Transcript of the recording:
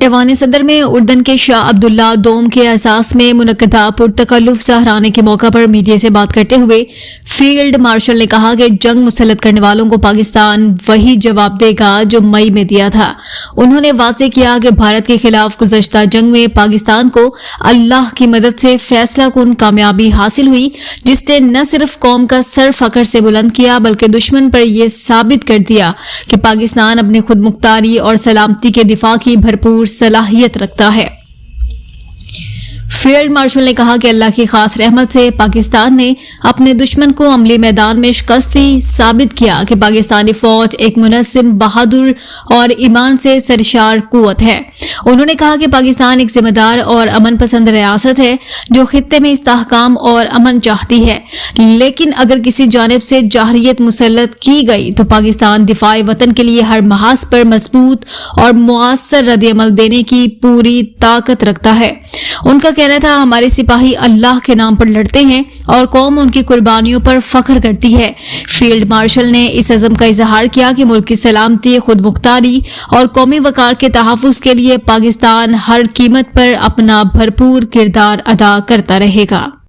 ایوان صدر میں اردن کے شاہ عبداللہ دوم کے اعزاز میں منعقدہ پرتکلف سہرانے کے موقع پر میڈیا سے بات کرتے ہوئے فیلڈ مارشل نے کہا کہ جنگ مسلط کرنے والوں کو پاکستان وہی جواب دے گا جو مئی میں دیا تھا۔ انہوں نے واضح کیا کہ بھارت کے خلاف گزشتہ جنگ میں پاکستان کو اللہ کی مدد سے فیصلہ کن کامیابی حاصل ہوئی، جس نے نہ صرف قوم کا سر فخر سے بلند کیا بلکہ دشمن پر یہ ثابت کر دیا کہ پاکستان اپنی خود مختاری اور سلامتی کے دفاع کی بھرپور صلاحیت رکھتا ہے۔ فیلڈ مارشل نے کہا کہ اللہ کی خاص رحمت سے پاکستان نے اپنے دشمن کو عملی میدان میں شکست دی، ثابت کیا کہ پاکستانی فوج ایک منظم، بہادر اور ایمان سے سرشار قوت ہے۔ انہوں نے کہا کہ پاکستان ایک ذمہ دار اور امن پسند ریاست ہے جو خطے میں استحکام اور امن چاہتی ہے، لیکن اگر کسی جانب سے جارحیت مسلط کی گئی تو پاکستان دفاع وطن کے لیے ہر محاذ پر مضبوط اور مؤثر رد عمل دینے کی پوری طاقت رکھتا ہے۔ ان کا کہنا تھا، ہمارے سپاہی اللہ کے نام پر لڑتے ہیں اور قوم ان کی قربانیوں پر فخر کرتی ہے۔ فیلڈ مارشل نے اس عزم کا اظہار کیا کہ ملک کی سلامتی، خود مختاری اور قومی وقار کے تحفظ کے لیے پاکستان ہر قیمت پر اپنا بھرپور کردار ادا کرتا رہے گا۔